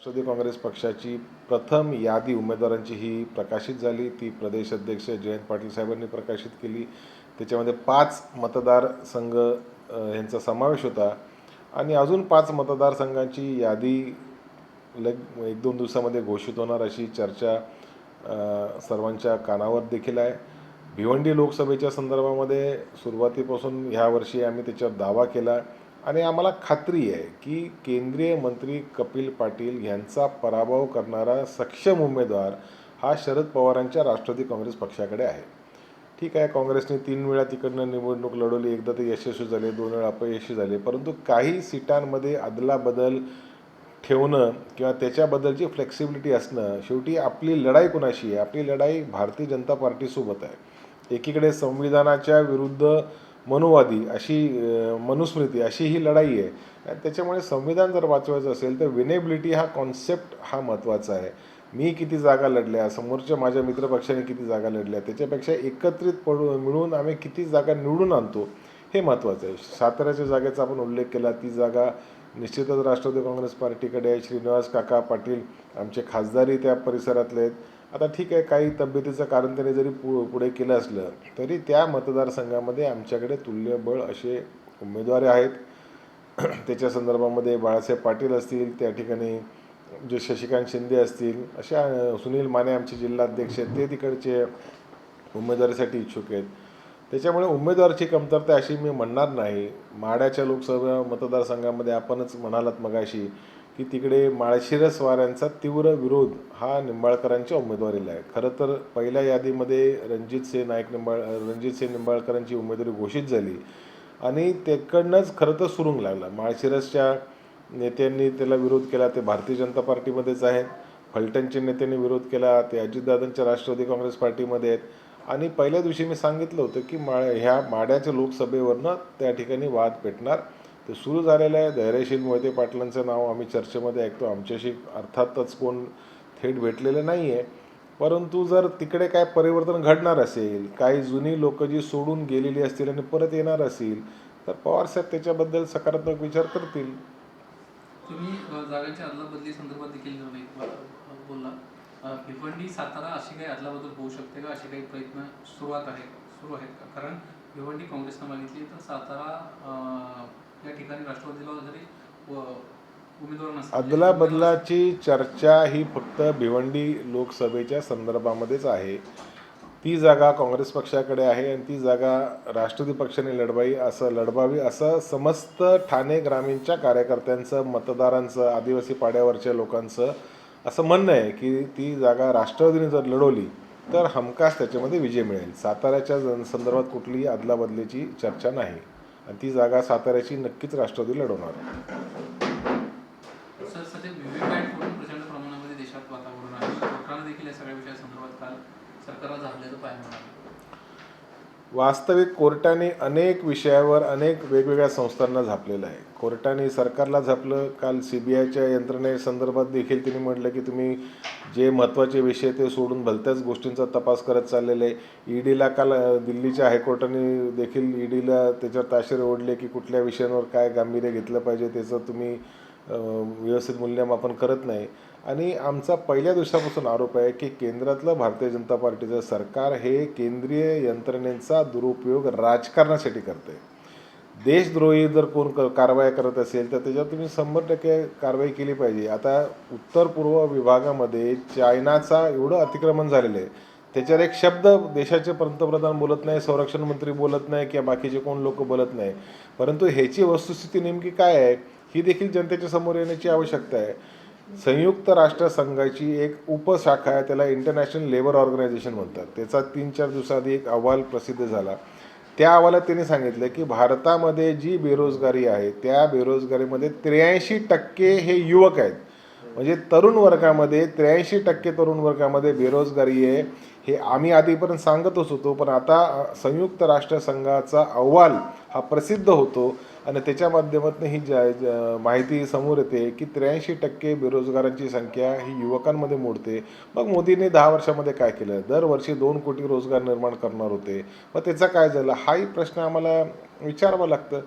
राष्ट्रवादी काँग्रेस पक्षाची प्रथम यादी उमेदवारांची ही प्रकाशित झाली. ती प्रदेश अध्यक्ष जयंत पाटील साहेबांनी प्रकाशित केली. त्याच्यामध्ये 5 मतदारसंघ यांचा समावेश होता आणि अजून 5 मतदारसंघांची यादी 1-2 दिवसामध्ये घोषित होणार अशी चर्चा सर्वांच्या कानावर देखील आहे. भिवंडी लोकसभेच्या संदर्भामध्ये सुरुवातीपासून ह्या वर्षी आम्ही त्याच्यावर दावा केला आणि आम्हाला खात्री आहे की केंद्रीय मंत्री कपिल पाटील यांचा पराभव करणारा सक्षम उमेदवार हा शरद पवारांच्या राष्ट्रवादी काँग्रेस पक्षाकडे आहे. ठीक आहे, काँग्रेसने 3 वेळा तिकडनं निवडणूक लढवली, एकदा ते यशस्वी झाले, 2 वेळा अपयशी झाले, परंतु काही सीटांमध्ये अदलाबदल ठेवणं किंवा त्याच्याबद्दलची फ्लेक्सिबिलिटी असणं, शेवटी आपली लढाई कुणाशी आहे? आपली लढाई भारतीय जनता पार्टीसोबत आहे. एकीकडे संविधानाच्या विरुद्ध मनुवादी अशी मनुस्मृती अशी ही लढाई आहे आणि त्याच्यामुळे संविधान जर वाचवायचं असेल तर विनेबिलिटी हा कॉन्सेप्ट हा महत्त्वाचा आहे. मी किती जागा लढल्या, समोरच्या माझ्या मित्रपक्षाने किती जागा लढल्या, त्याच्यापेक्षा एकत्रित मिळून आम्ही किती जागा निवडून आणतो हे महत्त्वाचं आहे. साताऱ्याच्या जागेचा आपण उल्लेख केला, ती जागा निश्चितच राष्ट्रवादी काँग्रेस पार्टीकडे आहे. श्रीनिवास काका पाटील आमचे खासदारही त्या परिसरातले आहेत. आता ठीक आहे, काही तब्येतीचं कारण त्यांनी जरी पुढे केलं असलं तरी त्या मतदारसंघामध्ये आमच्याकडे तुल्यबळ असे उमेदवार आहेत. त्याच्या संदर्भामध्ये बाळासाहेब पाटील असतील, त्या ठिकाणी जे शशिकांत शिंदे असतील, अशा सुनील माने आमचे जिल्हाध्यक्ष आहेत, ते तिकडचे उमेदवारीसाठी इच्छुक आहेत. त्याच्यामुळे उमेदवाराची कमतरता अशी मी म्हणणार नाही. माढ्याच्या लोकसभा मतदारसंघामध्ये आपणच म्हणालात मगाशी की तिकडे माळशिरसवाल्यांचा तीव्र विरोध हा निंबाळकरांच्या उमेदवारीला आहे. खरं तर पहिल्या यादीमध्ये रणजितसिंह निंबाळकरांची उमेदवारी घोषित झाली आणि तिकडनंच खरं तर सुरुंग लागला. माळशिरसच्या नेत्यांनी त्याला विरोध केला, ते भारतीय जनता पार्टीमध्येच आहेत. फलटणच्या नेत्यांनी विरोध केला, ते अजितदादांच्या राष्ट्रवादी काँग्रेस पार्टीमध्ये आहेत. आणि पहिल्या दिवशी मी सांगितलं होतं की ह्या माढ्याच्या लोकसभेवरनं त्या ठिकाणी वाद पेटणार. ते सुरू झालेलं आहे. धैर्यशील मोहिते पाटलांचं नाव आम्ही चर्चेमध्ये ऐकतो. आमच्याशी अर्थातच कोण थेट भेटलेलं नाही आहे, परंतु जर तिकडे काय परिवर्तन घडणार असेल, काही जुनी लोक जी सोडून गेलेली असतील आणि परत येणार असतील तर पवारसाहेब त्याच्याबद्दल सकारात्मक विचार करतील. तुम्ही जागांच्या अदलाबदली संदर्भात देखील बोलला. भिवंडी सातारा अशी काही अदलाबदल होऊ शकते का? असे काही प्रयत्न सुरू आहेत का? कारण भिवंडी काँग्रेसनं मागितली तर सातारा या ठिकाणी राष्ट्रवादीला जरी उमेदवार नसतील, अदलाबदलाची चर्चा ही फक्त भिवंडी लोकसभेच्या संदर्भामध्येच आहे. ती जागा काँग्रेस पक्षाकडे आहे आणि ती जागा राष्ट्रवादी पक्षाने लढवावी असं समस्त ठाणे ग्रामीणच्या कार्यकर्त्यांचं, मतदारांचं, आदिवासी पाड्यावरच्या लोकांचं असं म्हणणं आहे की ती जागा राष्ट्रवादीने जर लढवली तर हमखास त्याच्यामध्ये विजय मिळेल. साताऱ्याच्या संदर्भात कुठलीही अदलाबदलीची चर्चा नाही आणि ती जागा साताऱ्याची नक्कीच राष्ट्रवादी लढवणार. सध्या व्हीव्हीपॅट फोडून प्रचंड प्रमाणामध्ये देशात वातावरण आहे. सरकारनं देखील या सगळ्या विषयासंदर्भात काल सरकारला झालेलं पाहायला मिळालं. वास्तविक कोर्टाने अनेक विषयावर अनेक वेगवेगळ्या संस्थांना झापलेलं आहे. कोर्टाने सरकारला झापलं. काल CBIच्या यंत्रणेसंदर्भात देखील त्यांनी म्हटलं की तुम्ही जे महत्त्वाचे विषय ते सोडून भलत्याच गोष्टींचा तपास करत चाललेले आहे. ईडीला काल दिल्लीच्या हायकोर्टाने देखील ईडीला त्याच्यावर ताशेरे ओढले की कुठल्या विषयांवर काय गांभीर्य घेतलं पाहिजे त्याचं तुम्ही व्यवस्थित मूल्यमापन करत नाही. आणि आमचा पहिल्या दिवसापासून आरोप आहे की केंद्रातलं भारतीय जनता पार्टीचं सरकार हे केंद्रीय यंत्रणेचा दुरुपयोग राजकारणासाठी करते. देशद्रोही जर कोण कारवाया करत असेल तर त्याच्यावर तुम्ही 100% कारवाई केली पाहिजे. आता उत्तर पूर्व विभागामध्ये चायनाचा एवढं अतिक्रमण झालेलं आहे, त्याच्यावर एक शब्द देशाचे पंतप्रधान बोलत नाही, संरक्षण मंत्री बोलत नाही किंवा बाकीचे कोण लोक बोलत नाही. परंतु ह्याची वस्तुस्थिती नेमकी काय आहे ही देखील जनतेच्या समोर येण्याची आवश्यकता आहे. संयुक्त राष्ट्रसंघाची एक उपशाखा आहे, त्याला इंटरनॅशनल लेबर ऑर्गनायझेशन म्हणतात. त्याचा 3-4 दिवसाआधी एक अहवाल प्रसिद्ध झाला. त्या अहवालात त्यांनी सांगितलं की भारतामध्ये जी बेरोजगारी आहे त्या बेरोजगारीमध्ये 83% हे युवक आहेत. म्हणजे तरुण वर्गामध्ये 83% तरुण वर्गामध्ये बेरोजगारी आहे. हे आम्ही आधीपर्यंत सांगतच होतो, पण आता संयुक्त राष्ट्रसंघाचा अहवाल हा प्रसिद्ध होतो आणि त्याच्या माध्यमातून ही माहिती समोर येते की 83% बेरोजगारांची संख्या ही युवकांमध्ये मोडते. मग मोदींनी 10 वर्षामध्ये काय केलं? दरवर्षी 2 कोटी रोजगार निर्माण करणार होते, मग त्याचा काय झालं? हाही प्रश्न आम्हाला विचारावा लागतं.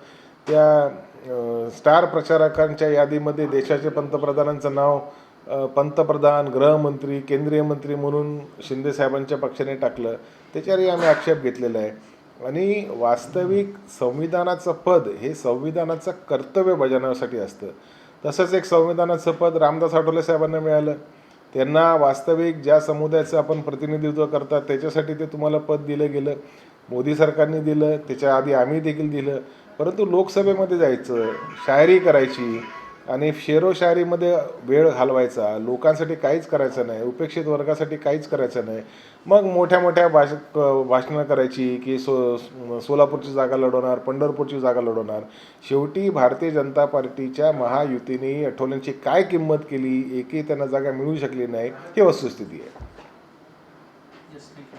त्या स्टार प्रचारकांच्या यादीमध्ये देशाच्या पंतप्रधानांचं नाव पंतप्रधान, गृहमंत्री, केंद्रीय मंत्री म्हणून शिंदेसाहेबांच्या पक्षाने टाकलं, त्याच्यावरही आम्ही आक्षेप घेतलेला आहे. आणि वास्तविक संविधानाचं पद हे संविधानाचं कर्तव्य बजावण्यासाठी असतं. तसंच एक संविधानाचं पद रामदास आठवले साहेबांना मिळालं. त्यांना वास्तविक ज्या समुदायाचं आपण प्रतिनिधित्व करतात त्याच्यासाठी ते तुम्हाला पद दिलं गेलं. मोदी सरकारने दिलं, त्याच्या आधी आम्ही देखील दिलं. परंतु लोकसभेमध्ये जायचं, शायरी करायची आणि शेरोशायरीमध्ये वेळ घालवायचा, लोकांसाठी काहीच करायचं नाही, उपेक्षित वर्गासाठी काहीच करायचं नाही. मग मोठ्या मोठ्या भाषणं करायची की सोलापूरची जागा लढवणार, पंढरपूरची जागा लढवणार. शेवटी भारतीय जनता पार्टीच्या महायुतीने आठवल्यांची काय किंमत केली, एकही त्यांना जागा मिळू शकली नाही, ही वस्तुस्थिती आहे. Yes, thank you.